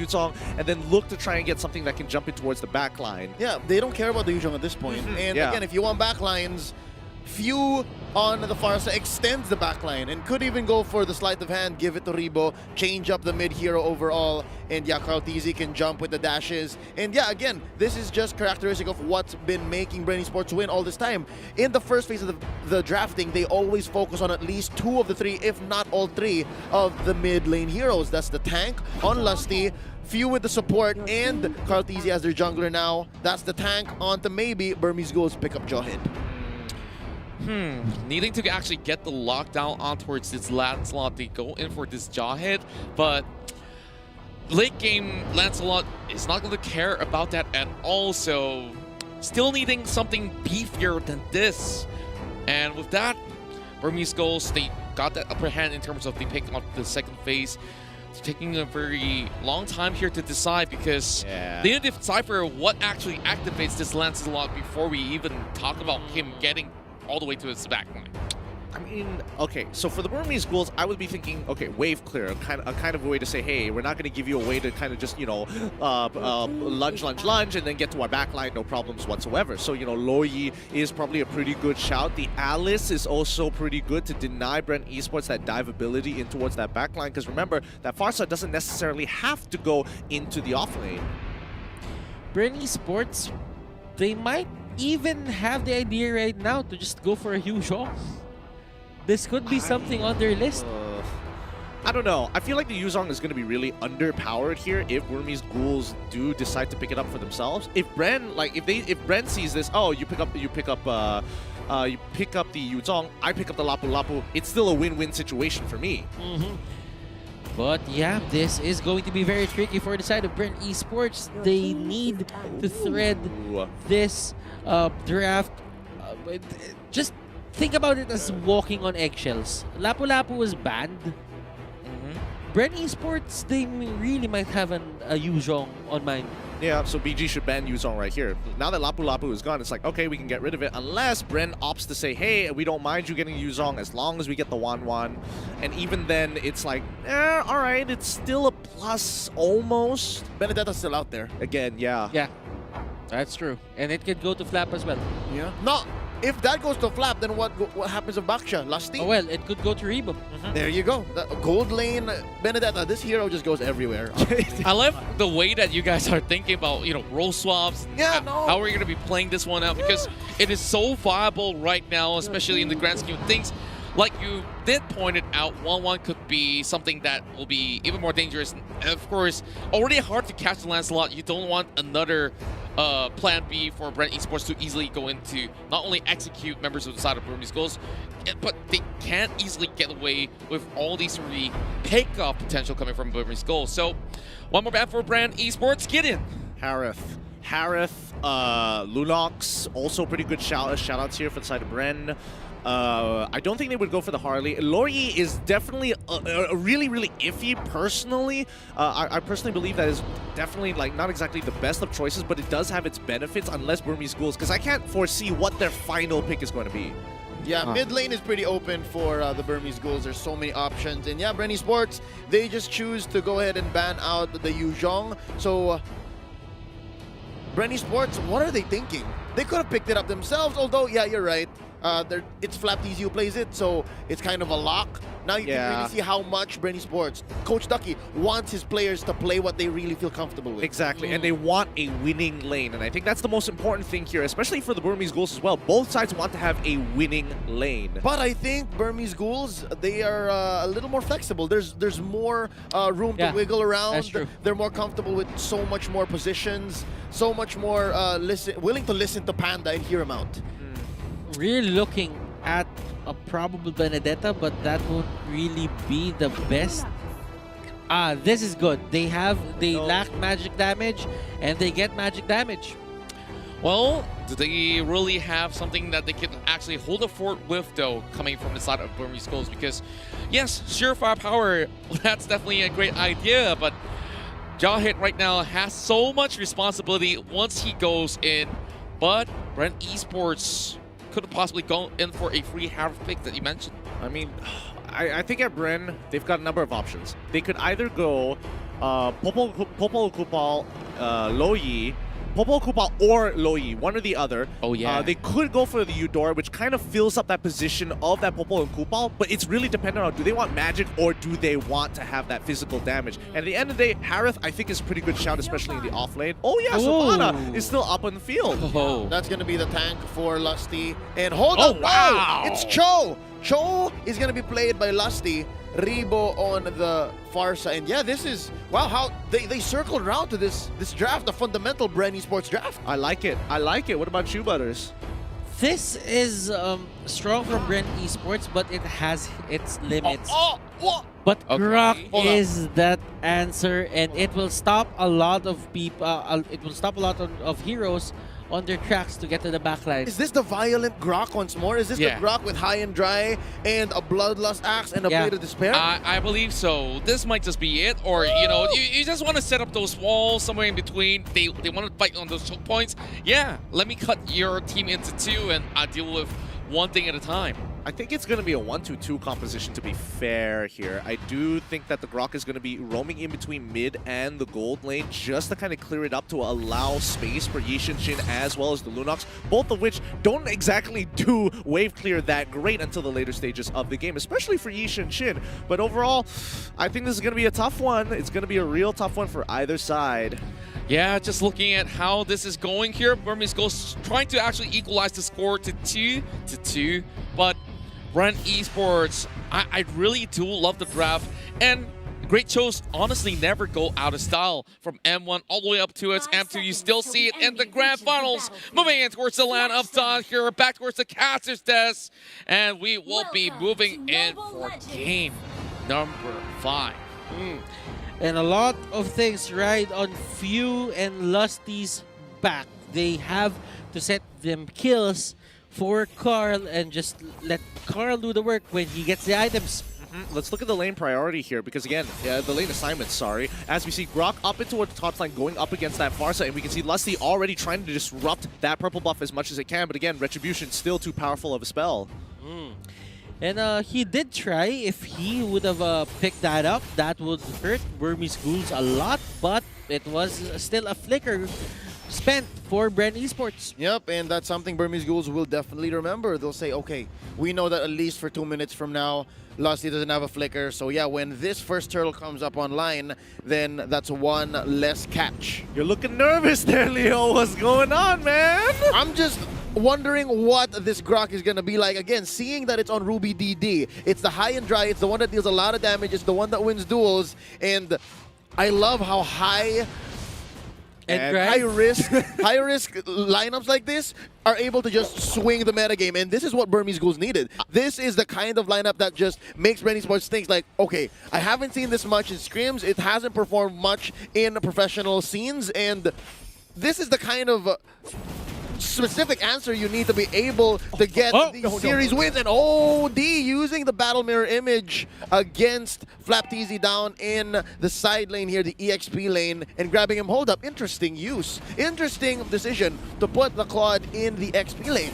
Yuzong and then look to try and get something that can jump in towards the back line. Yeah, they don't care about the Yuzhong at this point. And again, if you want backlines, Few on the far side extends the backline and could even go for the sleight of hand, give it to Rebo, change up the mid-hero overall, and yeah, Karltizi can jump with the dashes. And yeah, again, this is just characteristic of what's been making Bren Esports win all this time. In the first phase of the drafting, they always focus on at least 2 of the 3, if not all 3, of the mid lane heroes. That's the tank on Lusty, Few with the support, and Karltizi as their jungler now. That's the tank onto maybe Burmese Ghouls pick up Jawhead. Needing to actually get the lockdown on towards this Lancelot, they go in for this Jawhead, but late game Lancelot is not going to care about that at all, so still needing something beefier than this. And with that, Burmese Ghouls, they got that upper hand in terms of they picked up the second phase. It's taking a very long time here to decide because they need to decipher what actually activates this Lancelot before we even talk about him getting all the way to his back line. I mean, okay, so for the Burmese Ghouls, I would be thinking, okay, wave clear, a kind of a way to say, hey, we're not going to give you a way to kind of just, you know, lunge, and then get to our backline, no problems whatsoever. So, you know, Loyi is probably a pretty good shout. The Alice is also pretty good to deny Bren Esports that dive ability in towards that backline, because remember, that Farsa doesn't necessarily have to go into the off lane. Bren Esports, they might even have the idea right now to just go for a huge off. This could be something on their list. I don't know. I feel like the Yuzong is going to be really underpowered here if Burmese Ghouls do decide to pick it up for themselves. If Bren, like, if Bren sees this, oh, you pick up the Yuzong, I pick up the Lapu Lapu. It's still a win-win situation for me. But yeah, this is going to be very tricky for the side of Bren Esports. They need to thread this draft. Just think about it as walking on eggshells. Lapu Lapu was banned. Bren Esports, they really might have a Yuzhong on mind. Yeah, so BG should ban Yuzong right here. Now that Lapu Lapu is gone, it's like, okay, we can get rid of it. Unless Bren opts to say, hey, we don't mind you getting Yuzong as long as we get the Wan. And even then, it's like, all right, it's still a plus almost. Benedetta's still out there. Again, yeah. Yeah, that's true. And it could go to Flap as well. Yeah. No, if that goes to Flap, then what happens to Baksha? Lusty? Oh, well, it could go to Rebo. There you go. The gold lane Benedetta. This hero just goes everywhere. I love the way that you guys are thinking about, you know, role swaps. How are we going to be playing this one out? Because it is so viable right now, especially in the grand scheme of things. Like you did point it out, 1-1 could be something that will be even more dangerous. And of course, already hard to catch the Lancelot. You don't want another plan B for Bren Esports to easily go into, not only execute members of the side of Burmese Ghouls, but they can't easily get away with all these 3 pick-off potential coming from Burmese Ghouls. So, one more ban for Bren Esports. Get in. Harith, Lunox, also pretty good shout-outs here for the side of Bren. I don't think they would go for the Harley. Lori is definitely a really, really iffy personally. I personally believe that is definitely like not exactly the best of choices, but it does have its benefits unless Burmese Ghouls, because I can't foresee what their final pick is going to be. Yeah, mid lane is pretty open for the Burmese Ghouls. There's so many options. And yeah, Bren Esports, they just choose to go ahead and ban out the Yuzhong. So, Bren Esports, what are they thinking? They could have picked it up themselves, although, yeah, you're right. It's Flapteasy who plays it, so it's kind of a lock. Now you can really see how much Bren Esports, Coach Ducky, wants his players to play what they really feel comfortable with. Exactly, and they want a winning lane, and I think that's the most important thing here, especially for the Burmese Ghouls as well. Both sides want to have a winning lane. But I think Burmese Ghouls, they are a little more flexible. There's more room to wiggle around. That's true. They're more comfortable with so much more positions, so much more willing to listen to Panda and hear him out. Really looking at a probable Benedetta, but that won't really be the best. This is good. They lack magic damage, and they get magic damage. Well, do they really have something that they can actually hold a fort with, though, coming from the side of Burmese Ghouls? Because, yes, surefire power, that's definitely a great idea, but Jawhead right now has so much responsibility once he goes in, but Bren Esports could have possibly gone in for a free half pick that you mentioned. I mean, I think at Bren, they've got a number of options. They could either go Popo Kupal, Loyi, Popo Kupal or Loyi, one or the other. Oh, yeah. They could go for the Eudora, which kind of fills up that position of that Popo and Kupal, but it's really dependent on do they want magic or do they want to have that physical damage. And at the end of the day, Harith, I think, is a pretty good shout, especially in the off lane. Oh yeah, Savannah is still up on the field. Oh. That's going to be the tank for Lusty. And hold Oh, on, wow. it's Cho. Cho is going to be played by Lusty. Rebo on the far side. And yeah, this is, wow, how they circled around to this draft, the fundamental Bren Esports draft. I like it. I like it. What about you, Butters? This is strong from Bren Esports, but it has its limits. But Okay. Grok Hold is that answer, and it will stop a lot of people. It will stop a lot of heroes on their tracks to get to the backline. Is this the violent Grok once more? Is this Yeah. the Grok with high and dry and a bloodlust axe and a blade of despair? I believe so. This might just be it, or you know, you just want to set up those walls somewhere in between. They want to fight on those choke points. Yeah, let me cut your team into two, and I deal with one thing at a time. I think it's going to be a 1-2-2 composition, to be fair here. I do think that the Grok is going to be roaming in between mid and the gold lane just to kind of clear it up to allow space for Yishin Shin as well as the Lunox, both of which don't exactly do wave clear that great until the later stages of the game, especially for Yishin Shin. But overall, I think this is going to be a tough one. It's going to be a real tough one for either side. Yeah, just looking at how this is going here, Burmese Ghouls trying to actually equalize the score to 2-2, but Bren Esports, I really do love the draft, and Great Shows honestly never go out of style. From M1 all the way up to its M2, you still see it in the grand finals. Moving in towards the land of Dawn here, back towards the caster's desk, and we will be moving in for game number 5. And a lot of things ride on Few and Lusty's back. They have to set them kills for Carl and just let Carl do the work when he gets the items. Let's look at the lane priority here, because again, the lane assignment, sorry. As we see Grok up into towards the top line, going up against that far side, and we can see Lusty already trying to disrupt that purple buff as much as it can, but again, Retribution still too powerful of a spell. And he did try. If he would have picked that up, that would hurt Burmese Ghouls a lot, but it was still a flicker spent for Bren Esports. Yep, and that's something Burmese Ghouls will definitely remember. They'll say, okay, we know that at least for 2 minutes from now, Lusty doesn't have a flicker. So yeah, when this first turtle comes up online, then that's one less catch. You're looking nervous there, Leo. What's going on, man? I'm just wondering what this Grok is going to be like. Again, seeing that it's on Ruby DD. It's the high and dry. It's the one that deals a lot of damage. It's the one that wins duels. And I love how high And high risk lineups like this are able to just swing the metagame, and this is what Burmese Ghouls needed. This is the kind of lineup that just makes Bren Esports think like, okay, I haven't seen this much in scrims, it hasn't performed much in professional scenes, and this is the kind of specific answer you need to be able to get these series wins. And OD using the battle mirror image against Flapteezy down in the side lane here, the EXP lane, and grabbing him. Hold up, interesting use. Interesting decision to put the Claude in the XP lane.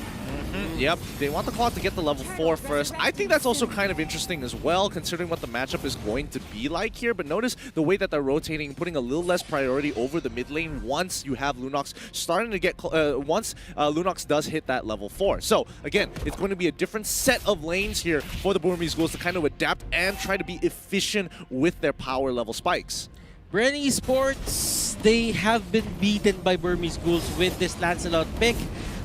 Yep, they want the Claw to get the level 4 first. I think that's also kind of interesting as well, considering what the matchup is going to be like here. But notice the way that they're rotating, putting a little less priority over the mid lane once you have Lunox starting to get, once Lunox does hit that level 4. So, again, it's going to be a different set of lanes here for the Burmese Ghouls to kind of adapt and try to be efficient with their power level spikes. Bren Esports, they have been beaten by Burmese Ghouls with this Lancelot pick.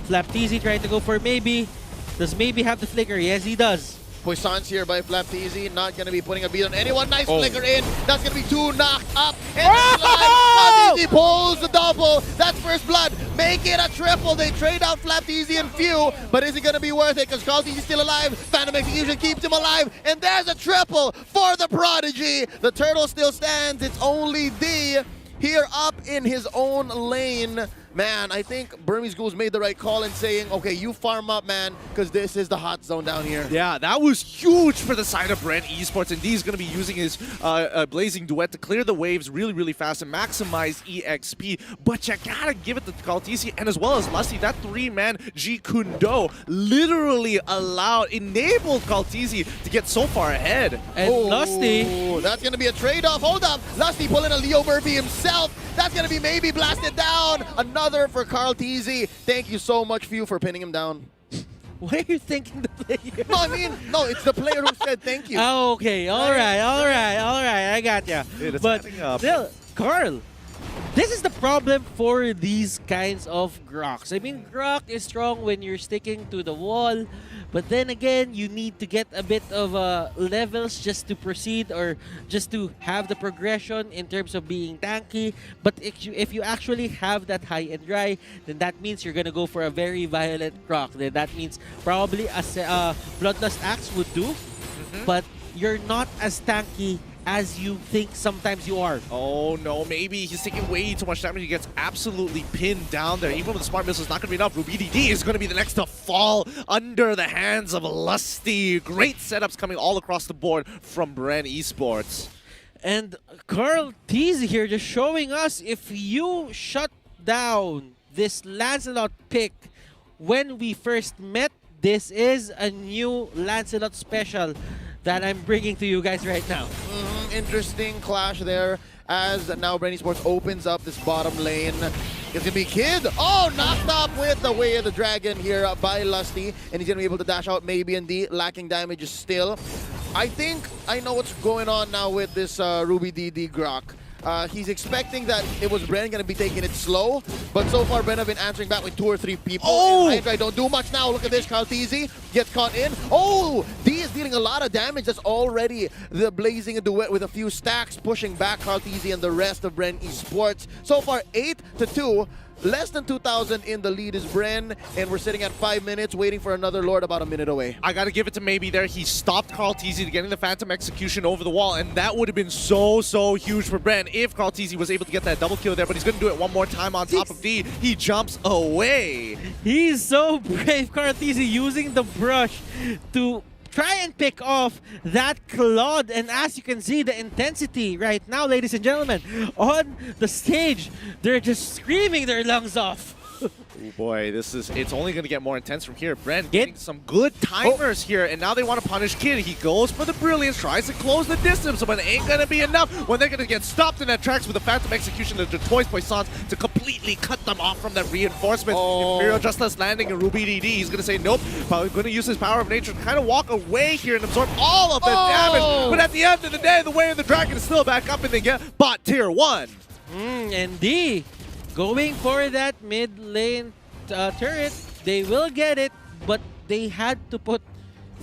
Flapteezy trying to go for maybe. Does maybe have the flicker? Yes, he does. Puissance here by Flapteezy, not going to be putting a beat on anyone. Nice flicker in. That's going to be 2 knocked up. And Flapteezy pulls the double. That's first blood. Make it a triple. They trade out Flapteezy and Few. But is it going to be worth it? Because Flapteezy's still alive. Phantom Execution keeps him alive. And there's a triple for the Prodigy. The turtle still stands. It's only D here up in his own lane. man, I think Burmese Ghouls made the right call in saying, okay, you farm up, man, because this is the hot zone down here. Yeah, that was huge for the side of Bren Esports, and D's going to be using his Blazing Duet to clear the waves really, really fast and maximize EXP. But you gotta give it to Kaltisi, and as well as Lusty, that 3-man G Kundo literally enabled Kaltisi to get so far ahead. And Lusty, that's going to be a trade-off. Hold up. Lusty pulling a Leo Murphy himself. That's going to be maybe blasted down. Another for Kaltisi. Thank you so much, Few, for pinning him down. why are you thinking the player? No, I mean, no, it's the player who said thank you. Oh, okay, all right, I got ya. Dude, But still, Carl, this is the problem for these kinds of Groks. I mean, Grok is strong when you're sticking to the wall, but then again, you need to get a bit of levels just to proceed or just to have the progression in terms of being tanky. But if you actually have that high and dry, then that means you're gonna go for a very violent Grok. Then that means probably a Bloodlust Axe would do, but you're not as tanky as you think sometimes you are. Oh no, maybe he's taking way too much damage. He gets absolutely pinned down there. Even with the Smart Missile, it's not going to be enough. RubyDD is going to be the next to fall under the hands of Lusty. Great setups coming all across the board from Bren Esports. And Carl Teasy here just showing us, if you shut down this Lancelot pick when we first met, this is a new Lancelot special that I'm bringing to you guys right now. Interesting clash there as now Bren Esports opens up this bottom lane. It's going to be Kid. Oh, knocked up with the Way of the Dragon here by Lusty. And he's going to be able to dash out maybe and D, lacking damage still. I think I know what's going on now with this RubyDD Grok. He's expecting that it was Bren going to be taking it slow, but so far Bren have been answering back with 2 or 3 people. Oh! I don't do much now. Look at this. Kaltisi gets caught in. Oh! D is dealing a lot of damage. That's already the Blazing Duet with a few stacks pushing back Kaltisi and the rest of Bren Esports. So far 8-2. Less than 2,000 in the lead is Bren, and we're sitting at 5 minutes waiting for another Lord about a minute away. I got to give it to Maybe there. He stopped Kaltisi to getting the Phantom Execution over the wall, and that would have been so huge for Bren if Kaltisi was able to get that double kill there, but he's going to do it one more time on top of D. He jumps away. He's so brave, Carl Teasy, using the brush to try and pick off that Claude. And as you can see, the intensity right now, ladies and gentlemen, on the stage, they're just screaming their lungs off. Oh boy, it's only going to get more intense from here. Bren getting some good timers here, and now they want to punish Kid. He goes for the Brilliance, tries to close the distance, but it ain't going to be enough when they're going to get stopped in their tracks with the Phantom Execution of the Toys Poissons to completely cut them off from that reinforcement. Imperial Justice landing and RubyDD. He's going to say, nope, probably going to use his Power of Nature to kind of walk away here and absorb all of the damage. But at the end of the day, the Way of the Dragon is still back up, and they get bot tier 1. And D going for that mid lane turret. They will get it, but they had to put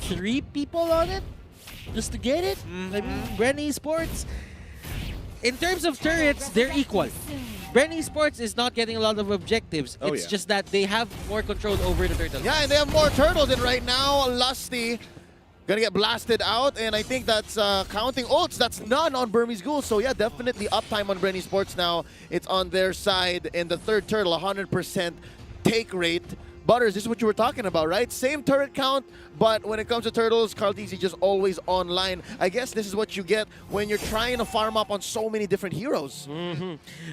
3 people on it just to get it. I mean, Bren Esports, in terms of turrets, they're equal. Bren Esports is not getting a lot of objectives. It's just that they have more control over the turtles. Yeah, and they have more turtles, and right now, Lusty gonna get blasted out, and I think that's counting ults. That's none on Burmese Ghouls. So yeah, definitely uptime on Bren Esports now. It's on their side, and the third turtle, 100% take rate. Butters, this is what you were talking about, right? Same turret count, but when it comes to turtles, Kaltisi just always online. I guess this is what you get when you're trying to farm up on so many different heroes.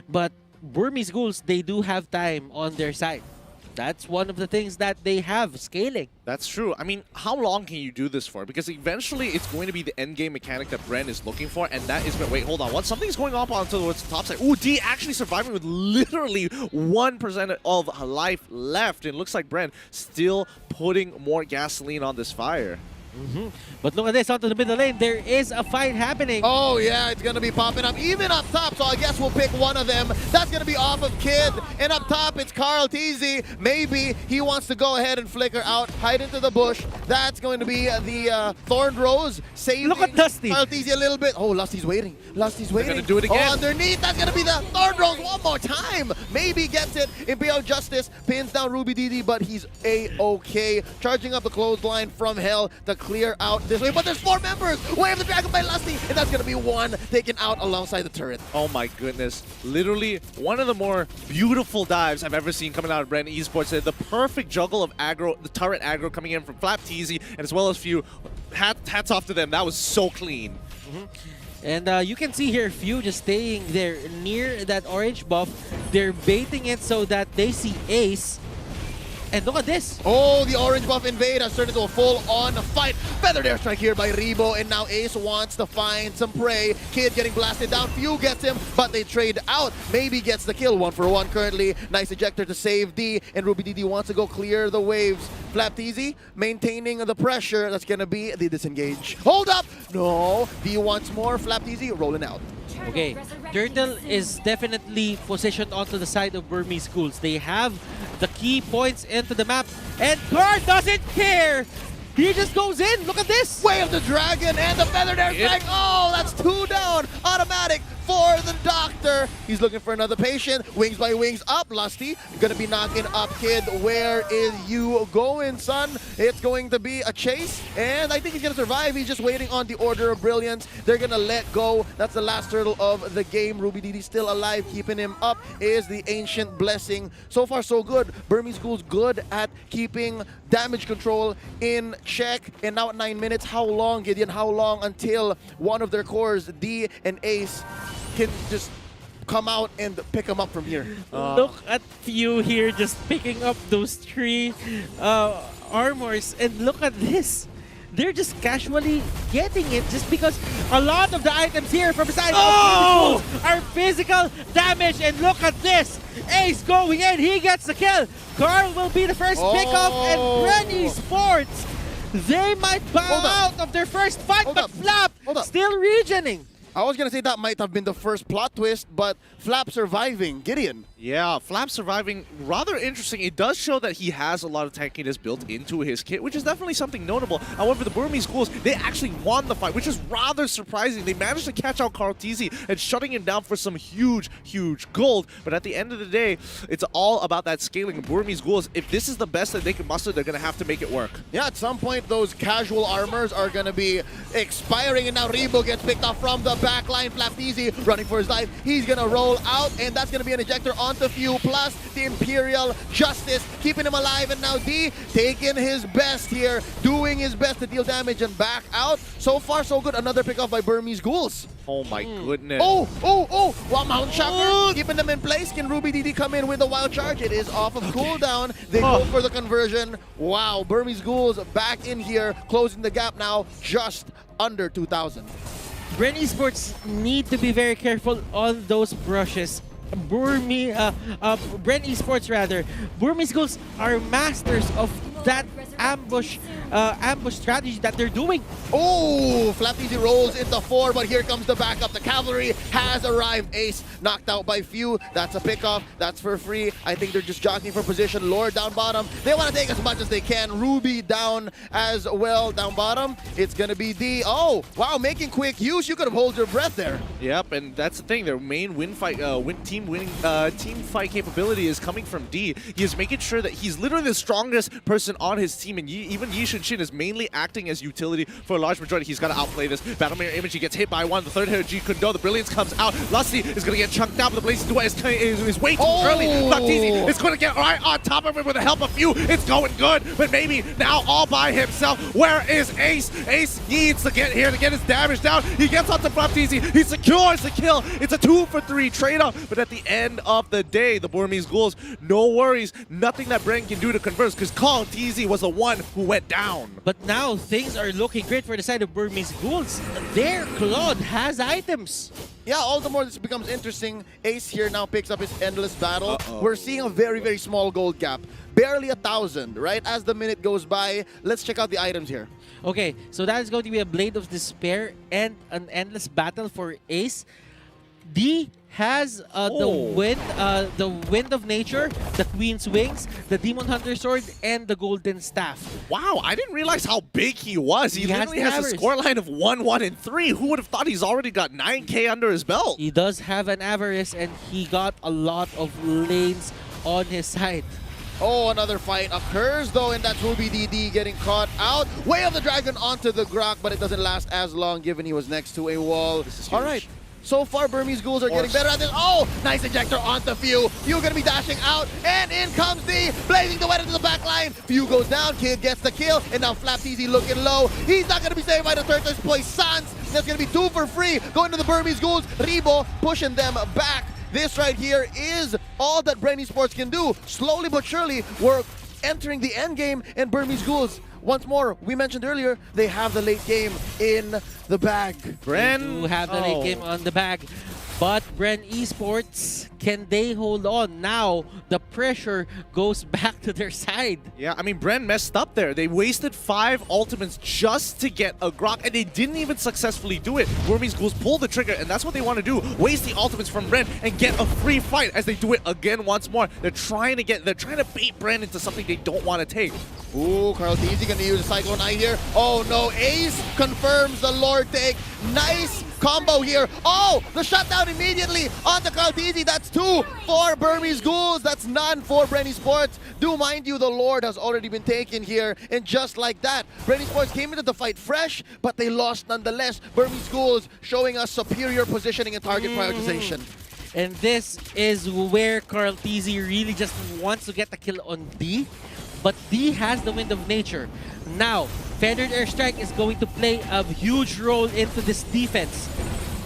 But Burmese Ghouls, they do have time on their side. That's one of the things that they have, scaling. That's true. I mean, how long can you do this for? Because eventually it's going to be the end game mechanic that Bren is looking for, and that is, wait, hold on. What? Something's going on towards the top side. Ooh, D actually surviving with literally 1% of life left. It looks like Bren still putting more gasoline on this fire. But look at this, onto the middle lane. There is a fight happening. Oh yeah, it's gonna be popping up even up top, so I guess we'll pick one of them. That's gonna be off of Kid, and up top it's Carl Teasy. Maybe he wants to go ahead and flicker out, hide into the bush. That's going to be the Thorned Rose saving Look at Lusty. Carl Teasy a little bit. Oh, Lusty's waiting. Lusty's waiting. They're gonna do it again. Oh, underneath, that's gonna be the Thorned Rose one more time. Maybe gets it. Imperial Justice pins down RubyDD, but he's A-okay. Charging up the clothesline from hell to clear out this way, but there's 4 members! Wave the Dragon by Lusty, and that's gonna be 1 taken out alongside the turret. Oh my goodness. Literally one of the more beautiful dives I've ever seen coming out of Bren Esports. The perfect juggle of aggro, the turret aggro coming in from Flap TZ, and as well as Few. Hats off to them. That was so clean. And you can see here Few just staying there near that orange buff. They're baiting it so that they see Ace. And look at this. Oh, the orange buff invade has turned into a full-on fight. Feathered airstrike here by Rebo, and now Ace wants to find some prey. Kid getting blasted down. Few gets him, but they trade out. Maybe gets the kill, 1-for-1 currently. Nice ejector to save D, and Ruby DD wants to go clear the waves. Flap TZ maintaining the pressure. That's gonna be the disengage. Hold up! No, D wants more. Flap TZ rolling out. Okay, Turtle is definitely positioned onto the side of Burmese Ghouls. They have the key points into the map, and Carr doesn't care! He just goes in, look at this! Way of the Dragon and the Feathered Airstrike! Oh, that's 2 down! Automatic for the Doctor! He's looking for another patient. Wings by wings up, Lusty. Gonna be knocking up Kid. Where is you going, son? It's going to be a chase, and I think he's gonna survive. He's just waiting on the Order of Brilliance. They're gonna let go. That's the last turtle of the game. Ruby DD still alive. Keeping him up is the Ancient Blessing. So far, so good. Burmese Ghouls good at keeping damage control in check. And now at 9 minutes, how long, Gideon? How long until one of their cores, D and Ace, can just come out and pick them up from here? Look at Few here just picking up those 3 armors, and look at this. They're just casually getting it just because a lot of the items here from the side of Burmese Ghouls are physical damage, and look at this. Ace going in, he gets the kill. Carl will be the first pickup, and Bren Esports, they might bow out of their first fight, but Flap still regening. I was gonna say that might have been the first plot twist, but Flap surviving. Gideon. Yeah, Flap surviving, rather interesting. It does show that he has a lot of tankiness built into his kit, which is definitely something notable. However, the Burmese Ghouls, they actually won the fight, which is rather surprising. They managed to catch out Carl TZ and shutting him down for some huge, huge gold. But at the end of the day, it's all about that scaling. Burmese Ghouls, if this is the best that they can muster, they're going to have to make it work. Yeah, at some point, those casual armors are going to be expiring, and now Rebo gets picked off from the backline. Flap TZ running for his life. He's going to roll out, and that's going to be an ejector onto Few, plus the Imperial Justice keeping him alive, and now D taking his best here, doing his best to deal damage and back out. So far, so good. Another pick off by Burmese Ghouls. Oh my goodness. While Mount Shocker keeping them in place. Can Ruby DD come in with a wild charge? It is off of cooldown. They go for the conversion. Wow, Burmese Ghouls back in here, closing the gap now just under 2,000. Bren Esports need to be very careful on those brushes. Bren Esports rather. Burmese Ghouls are masters of that ambush strategy that they're doing. Oh, Flap TZ rolls into 4, but here comes the backup. The cavalry has arrived. Ace knocked out by Few. That's a pickoff. That's for free. I think they're just jockeying for position. Lord down bottom. They want to take as much as they can. Ruby down as well down bottom. It's going to be D. Oh, wow, making quick use. You could have held your breath there. Yep, and that's the thing. Their main team fight capability is coming from D. He is making sure that he's literally the strongest person on his team, and even Yi Shin is mainly acting as utility for a large majority. He's got to outplay this. Battle Mirror Image, he gets hit by one. The third hit, G Kundo. The Brilliance comes out. Lusty is going to get chunked out, but the Blazing Duet is way too early. Baptiste is going to get right on top of it with the help of Few. It's going good, but maybe now all by himself. Where is Ace? Ace needs to get here to get his damage down. He gets onto Baptiste. He secures the kill. It's a 2-for-3 trade-off, but at the end of the day, the Burmese Ghouls, no worries. Nothing that Bren can do to converse, because Carl TZ was the one who went down. But now things are looking great for the side of Burmese Ghouls. Their Claude has items. Yeah, all the more this becomes interesting. Ace here now picks up his endless battle. We're seeing a very, very small gold gap. Barely 1,000, right? As the minute goes by, let's check out the items here. Okay, so that is going to be a Blade of Despair and an endless battle for Ace. D has the Wind of Nature, the Queen's Wings, the Demon Hunter Sword, and the Golden Staff. Wow, I didn't realize how big he was. He literally has a scoreline of 1-1-3. Who would have thought he's already got 9K under his belt? He does have an Avarice, and he got a lot of lanes on his side. Oh, another fight occurs though, and that's Ruby DD getting caught out. Way of the Dragon onto the Grok, but it doesn't last as long given he was next to a wall. All right. So far, Burmese Ghouls are getting better at this. Oh, nice ejector onto Few. Few gonna be dashing out, and in comes D, blazing the way into the back line. Few goes down, Kid gets the kill, and now Flapteezy looking low. He's not gonna be saved by the third place Sans. That's gonna be 2 for free, going to the Burmese Ghouls. Rebo pushing them back. This right here is all that Bren Esports can do. Slowly but surely, we're entering the end game, and Burmese Ghouls, once more, we mentioned earlier, they have the late game in the bag. Bren They do have the late game on the bag. But Bren Esports, can they hold on? Now, the pressure goes back to their side. Yeah, I mean, Bren messed up there. They wasted 5 ultimates just to get a Grok, and they didn't even successfully do it. Burmese Ghouls pull the trigger, and that's what they want to do. Waste the ultimates from Bren and get a free fight as they do it again once more. They're trying to bait Bren into something they don't want to take. Ooh, Carlteezy gonna use a Cyclone Eye here. Oh no, Ace confirms the Lord take. Nice combo here. Oh, the shutdown immediately onto Carlteezy. That's 2 for Burmese Ghouls. That's none for Bren Esports. Do mind you, the Lord has already been taken here. And just like that, Bren Esports came into the fight fresh, but they lost nonetheless. Burmese Ghouls showing us superior positioning and target prioritization. And this is where Carlteezy really just wants to get the kill on D. But D has the Wind of Nature. Now, Feathered Airstrike is going to play a huge role into this defense.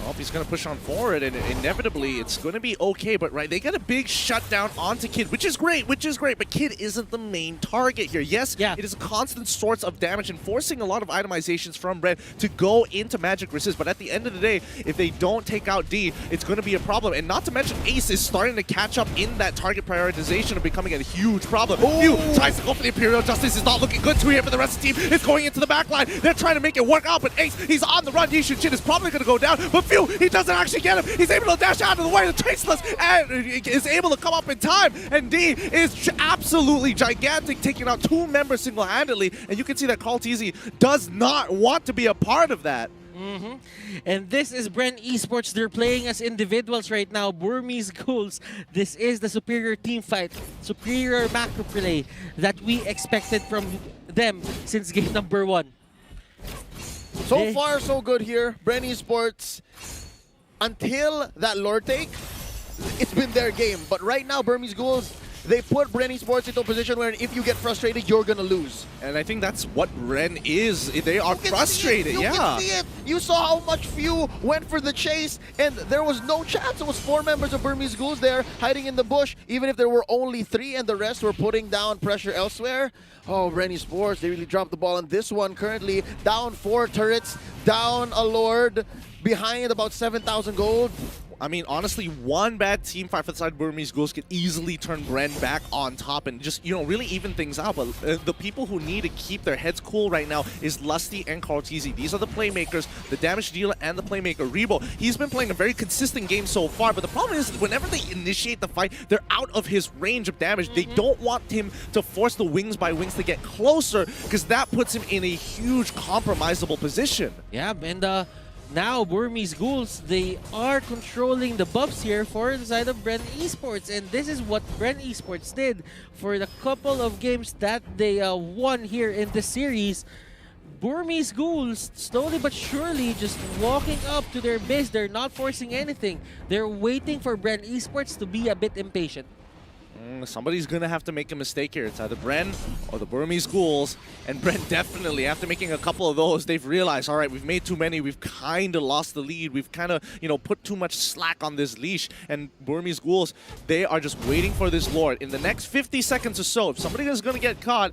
Well, he's going to push on forward, and inevitably it's going to be okay. But right, they got a big shutdown onto Kid, which is great. But Kid isn't the main target here. Yes, it is a constant source of damage and forcing a lot of itemizations from Bren to go into Magic Resist. But at the end of the day, if they don't take out D, it's going to be a problem. And not to mention, Ace is starting to catch up in that target prioritization of becoming a huge problem. Few tries to go for the Imperial Justice. Is not looking good to here for the rest of the team. It's going into the back line. They're trying to make it work out, but Ace, he's on the run. Yishu Chin is probably going to go down, but Few, he doesn't actually get him. He's able to dash out of the way, the Traceless, and is able to come up in time. And D is absolutely gigantic, taking out 2 members single-handedly. And you can see that Carlteezy does not want to be a part of that. And this is Bren Esports. They're playing as individuals right now. Burmese Ghouls. This is the superior team fight, superior macro play that we expected from them since game number 1. So far, so good here. Bren Esports, until that Lord take, it's been their game. But right now, Burmese Ghouls, they put Bren Esports into a position where if you get frustrated, you're gonna lose. And I think that's what Bren is. They are frustrated, You can see it. You saw how much Few went for the chase, and there was no chance. It was 4 members of Burmese Ghouls there hiding in the bush, even if there were only 3 and the rest were putting down pressure elsewhere. Oh, Bren Esports, they really dropped the ball on this one. Currently down 4 turrets, down a Lord, behind about 7,000 gold. I mean, honestly, one bad team fight for the side of Burmese Ghouls could easily turn Bren back on top and just, really even things out. But the people who need to keep their heads cool right now is Lusty and Carlteezy. These are the playmakers, the damage dealer and the playmaker. Rebo, he's been playing a very consistent game so far, but the problem is whenever they initiate the fight, they're out of his range of damage. They don't want him to force the wings by wings to get closer, because that puts him in a huge compromisable position. Yeah, and now Burmese Ghouls, they are controlling the buffs here for the side of Bren Esports, and this is what Bren Esports did for the couple of games that they won here in the series. Burmese Ghouls, slowly but surely, just walking up to their base. They're not forcing anything. They're waiting for Bren Esports to be a bit impatient. Somebody's going to have to make a mistake here. It's either Bren or the Burmese Ghouls. And Bren definitely, after making a couple of those, they've realized, all right, we've made too many. We've kind of lost the lead. We've kind of, put too much slack on this leash. And Burmese Ghouls, they are just waiting for this Lord. In the next 50 seconds or so, if somebody is going to get caught,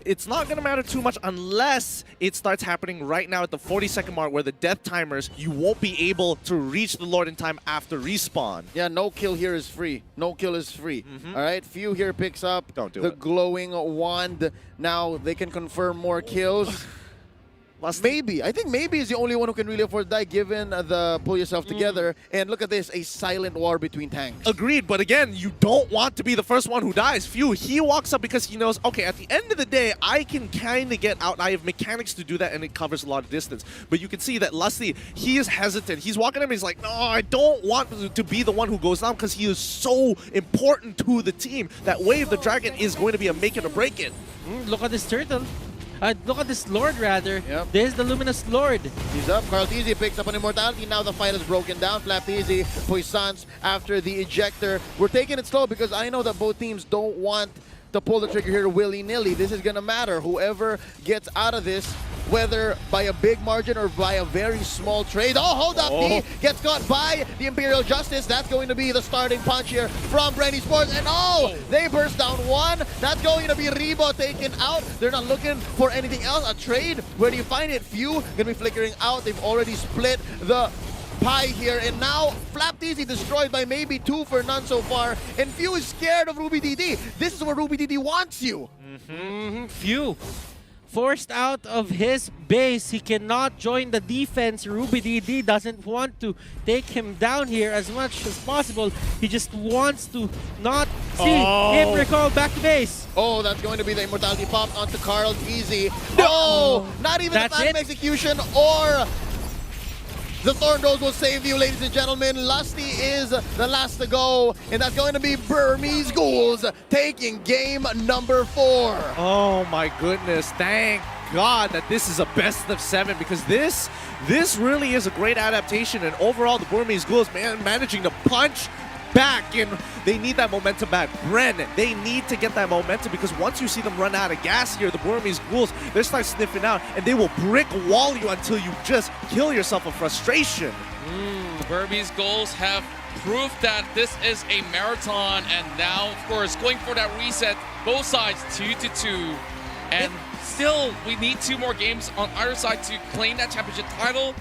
it's not going to matter too much unless it starts happening right now at the 40-second mark where the death timers, you won't be able to reach the Lord in time after respawn. Yeah, no kill here is free. No kill is free. All right, Few here picks up. Don't do it. The glowing wand. Now they can confirm more kills. Maybe. I think maybe is the only one who can really afford to die given the pull yourself together. And look at this, a silent war between tanks. Agreed, but again, you don't want to be the first one who dies. Phew, he walks up because he knows, okay, at the end of the day, I can kind of get out. I have mechanics to do that, and it covers a lot of distance. But you can see that Lusty, he is hesitant. He's walking up and he's like, no, I don't want to be the one who goes down because he is so important to the team. That Wave the Dragon is going to be a make it or break it. Look at this turtle. Look at this Lord, rather. Yep. There's the Luminous Lord. He's up. Carl Teasy picks up an Immortality. Now the fight is broken down. Flap Teasy, Puissance after the ejector. We're taking it slow because I know that both teams don't want to pull the trigger here willy-nilly. This is going to matter. Whoever gets out of this, whether by a big margin or by a very small trade. Oh, hold up. He gets caught by the Imperial Justice. That's going to be the starting punch here from Bren Esports. And they burst down one. That's going to be Rebo taken out. They're not looking for anything else. A trade. Where do you find it? Few going to be flickering out. They've already split the pie here, and now Flap Teasy destroyed by maybe 2 for none so far, and Few is scared of Ruby DD. This is where Ruby DD wants you. Few. Forced out of his base, he cannot join the defense. Ruby DD doesn't want to take him down here as much as possible. He just wants to not see him recall back to base. Oh, that's going to be the Immortality pop onto Carl Teasy. No! Not even That's the time it? execution or the Thorn Rose will save you, ladies and gentlemen. Lusty is the last to go, and that's going to be Burmese Ghouls taking game number 4. Oh my goodness, thank God that this is a best of 7, because this really is a great adaptation, and overall the Burmese Ghouls managing to punch back, and they need that momentum back. Bren, they need to get that momentum, because once you see them run out of gas here, the Burmese Ghouls, they start sniffing out, and they will brick wall you until you just kill yourself of frustration. Burmese Ghouls have proof that this is a marathon, and now, of course, going for that reset, both sides 2-2. And still, we need 2 more games on either side to claim that championship title.